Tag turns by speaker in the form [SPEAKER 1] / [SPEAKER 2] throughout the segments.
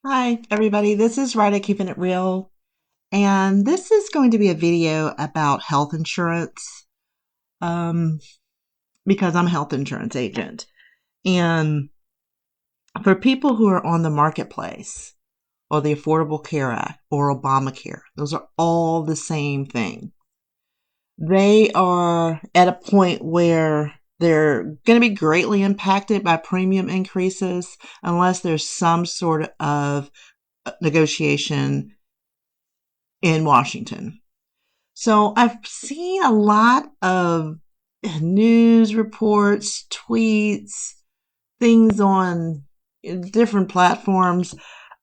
[SPEAKER 1] Hi, everybody. This is Ryder Keeping It Real, and this is going to be a video about health insurance um, because I'm a health insurance agent. And for people who are on the marketplace or the Affordable Care Act or Obamacare, those are all the same thing. They are at a point where they're going to be greatly impacted by premium increases unless there's some sort of negotiation in Washington. So I've seen a lot of news reports, tweets, things on different platforms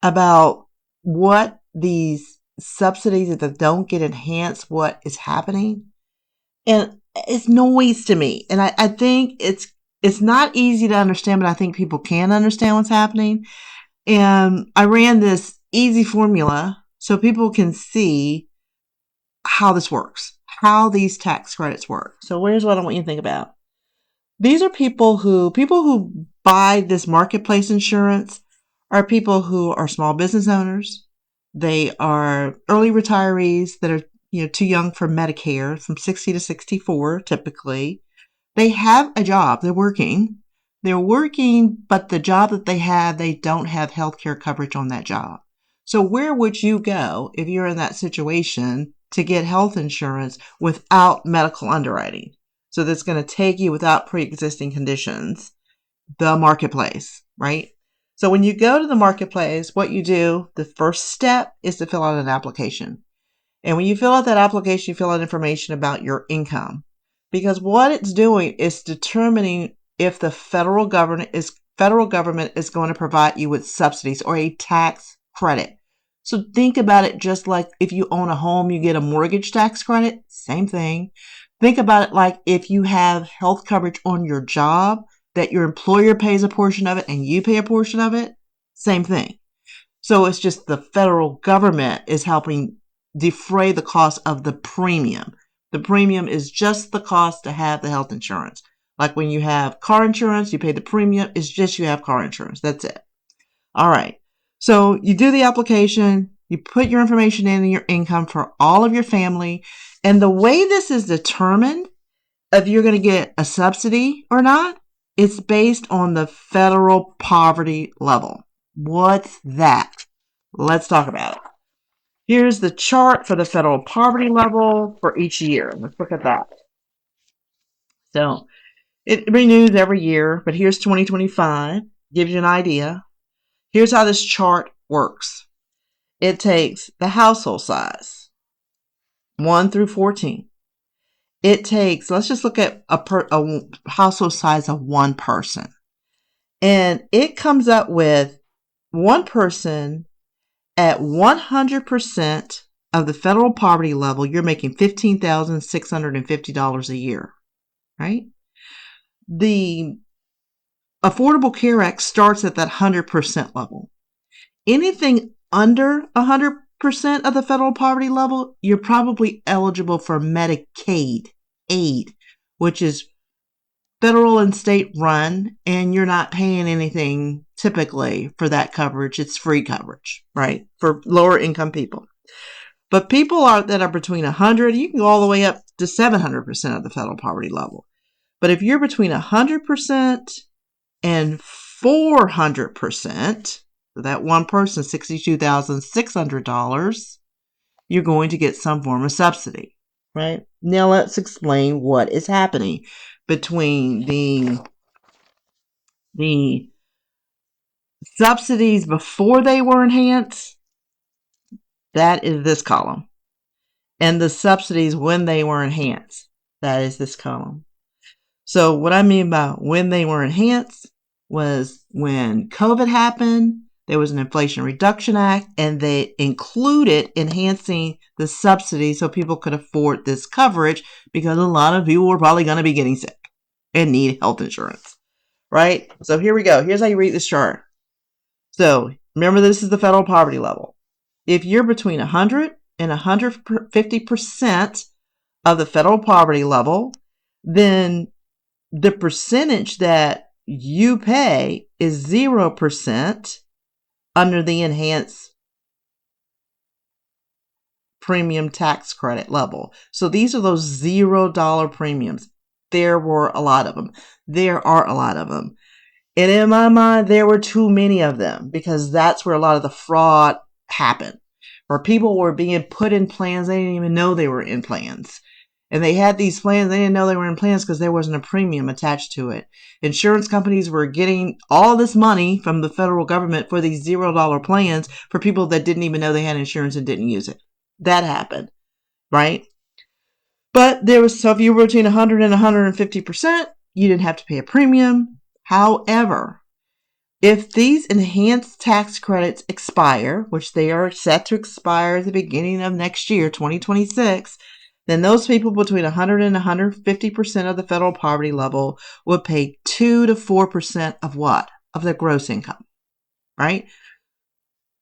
[SPEAKER 1] about what these subsidies that don't get enhanced, what is happening. And it's noise to me. And I think it's not easy to understand, but I think people can understand what's happening. And I ran this easy formula so people can see how this works, how these tax credits work. So here's what I want you to think about. These are people who buy this marketplace insurance are people who are small business owners. They are early retirees that are, too young for Medicare, from 60 to 64 typically. They have a job, they're working. They're working, but the job that they have, they don't have health care coverage on that job. So where would you go if you're in that situation to get health insurance without medical underwriting? So that's going to take you without pre-existing conditions, the marketplace, right? So when you go to the marketplace, what you do, the first step is to fill out an application. And when you fill out that application, you fill out information about your income. Because what it's doing is determining if the federal government is going to provide you with subsidies or a tax credit. So think about it just like if you own a home, you get a mortgage tax credit, same thing. Think about it like if you have health coverage on your job that your employer pays a portion of it and you pay a portion of it, same thing. So it's just the federal government is helping defray the cost of the premium. The premium is just the cost to have the health insurance. Like when you have car insurance, you pay the premium. It's just you have car insurance. That's it. All right. So you do the application, you put your information in and your income for all of your family. And the way this is determined if you're going to get a subsidy or not, it's based on the federal poverty level. What's that? Let's talk about it. Here's the chart for the federal poverty level for each year. Let's look at that. So it renews every year, but here's 2025. Gives you an idea. Here's how this chart works. It takes the household size, 1 through 14. It takes, let's just look at a household size of one person. And it comes up with one person at 100% of the federal poverty level, you're making $15,650 a year, right? The Affordable Care Act starts at that 100% level. Anything under 100% of the federal poverty level, you're probably eligible for Medicaid aid, which is federal and state run, and you're not paying anything typically for that coverage. It's free coverage, right? For lower income people. But people that are between 100, you can go all the way up to 700% of the federal poverty level. But if you're between 100% and 400%, so that one person, $62,600, you're going to get some form of subsidy, right? Now let's explain what is happening between the subsidies before they were enhanced. That is this column. And the subsidies when they were enhanced. That is this column. So what I mean by when they were enhanced was when COVID happened, there was an Inflation Reduction Act, and they included enhancing the subsidy so people could afford this coverage because a lot of people were probably going to be getting sick and need health insurance, right? So here we go. Here's how you read this chart. So remember, this is the federal poverty level. If you're between 100 and 150% of the federal poverty level, then the percentage that you pay is 0% under the enhanced premium tax credit level. So these are those $0 premiums. There were a lot of them. There are a lot of them. And in my mind, there were too many of them because that's where a lot of the fraud happened. Where people were being put in plans, they didn't even know they were in plans. And they had these plans, they didn't know they were in plans because there wasn't a premium attached to it. Insurance companies were getting all this money from the federal government for these $0 plans for people that didn't even know they had insurance and didn't use it. That happened, right? But there was, so if you were between 100 and 150%, you didn't have to pay a premium. However, if these enhanced tax credits expire, which they are set to expire at the beginning of next year, 2026, then those people between 100 and 150% of the federal poverty level would pay 2 to 4% of what? Of their gross income, right?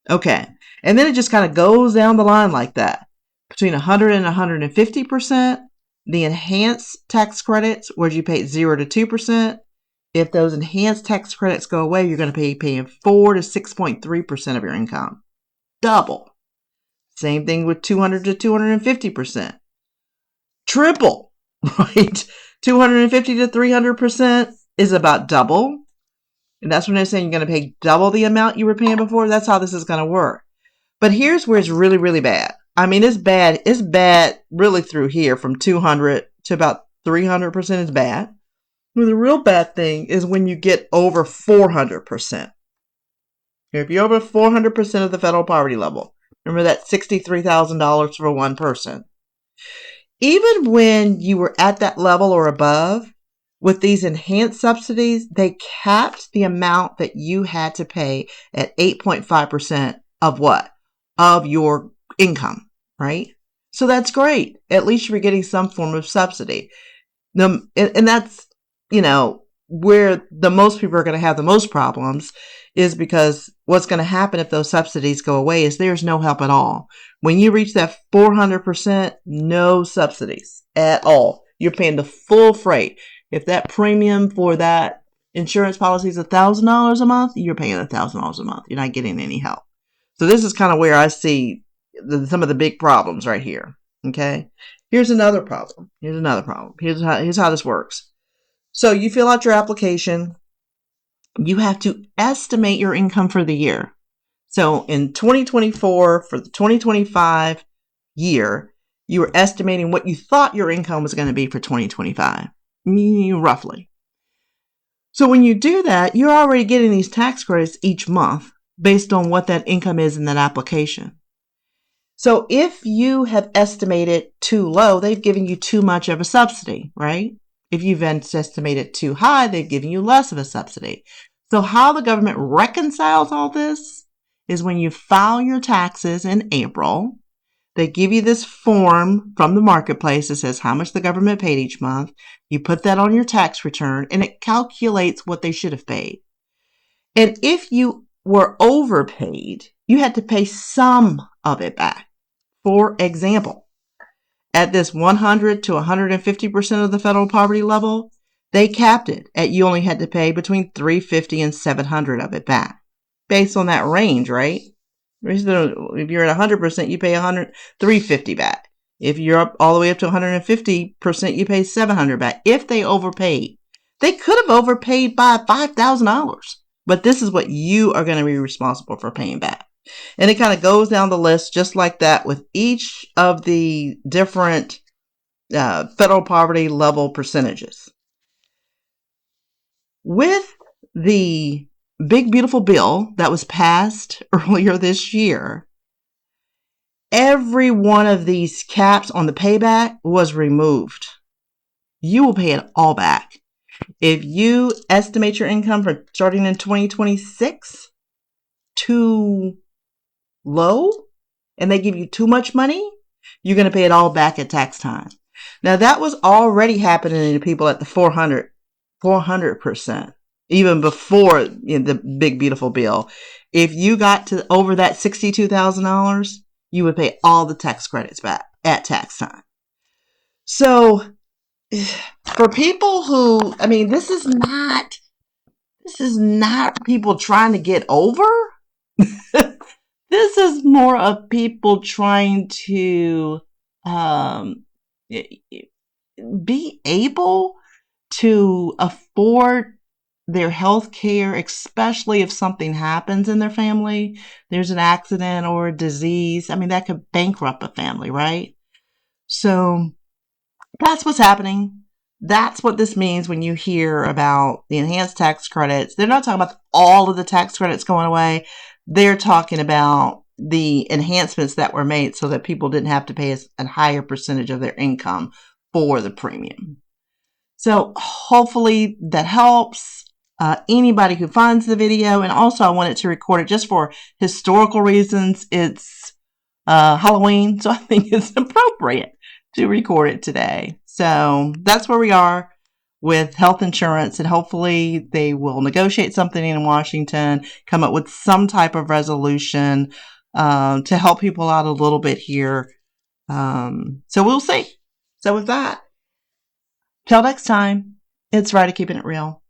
[SPEAKER 1] Okay. And then it just kind of goes down the line like that. Between 100 and 150%, the enhanced tax credits, where you pay 0 to 2%. If those enhanced tax credits go away, you're going to be paying 4 to 6.3% of your income. Double. Same thing with 200 to 250%. Triple, right? 250 to 300% is about double. And that's when they're saying you're going to pay double the amount you were paying before. That's how this is going to work. But here's where it's really, really bad. I mean, it's bad. It's bad really through here from 200 to about 300% is bad. Well, the real bad thing is when you get over 400%. If you're over 400% of the federal poverty level, remember that $63,000 for one person. Even when you were at that level or above, with these enhanced subsidies, they capped the amount that you had to pay at 8.5% of what? Of your income, right? So that's great. At least you were getting some form of subsidy. And that's, where the most people are going to have the most problems is because what's going to happen if those subsidies go away is there's no help at all. When you reach that 400%, no subsidies at all. You're paying the full freight. If that premium for that insurance policy is $1,000 a month, you're paying $1,000 a month. You're not getting any help. So this is kind of where I see some of the big problems right here. Okay. Here's another problem. Here's how this works. So you fill out your application. You have to estimate your income for the year. So in 2024, for the 2025 year, you were estimating what you thought your income was going to be for 2025, roughly. So when you do that, you're already getting these tax credits each month based on what that income is in that application. So if you have estimated too low, they've given you too much of a subsidy, right? If you've estimated too high, they've given you less of a subsidy. So how the government reconciles all this is when you file your taxes in April, they give you this form from the marketplace that says how much the government paid each month. You put that on your tax return and it calculates what they should have paid. And if you were overpaid, you had to pay some of it back. For example, at this 100 to 150% of the federal poverty level, they capped it at you only had to pay between $350 and $700 of it back. Based on that range, right? If you're at 100%, you pay $350 back. If you're up all the way up to 150%, you pay $700 back. If they overpaid, they could have overpaid by $5,000, but this is what you are going to be responsible for paying back. And it kind of goes down the list just like that with each of the different federal poverty level percentages. With the big, beautiful bill that was passed earlier this year, every one of these caps on the payback was removed. You will pay it all back. If you estimate your income for starting in 2026 too low and they give you too much money, you're going to pay it all back at tax time. Now that was already happening to people at the 400%, even before the big beautiful bill. If you got to over that $62,000, you would pay all the tax credits back at tax time. So for people who, this is not people trying to get over. This is more of people trying to um, be able to afford their health care, especially if something happens in their family. There's an accident or a disease. I mean, that could bankrupt a family, right? So that's what's happening. That's what this means when you hear about the enhanced tax credits. They're not talking about all of the tax credits going away. They're talking about the enhancements that were made so that people didn't have to pay a higher percentage of their income for the premium. So hopefully that helps anybody who finds the video. And also I wanted to record it just for historical reasons. It's Halloween, so I think it's appropriate to record it today. So that's where we are with health insurance, and hopefully they will negotiate something in Washington, come up with some type of resolution to help people out a little bit here. So we'll see. So with that, till next time, it's Ryder keeping it real.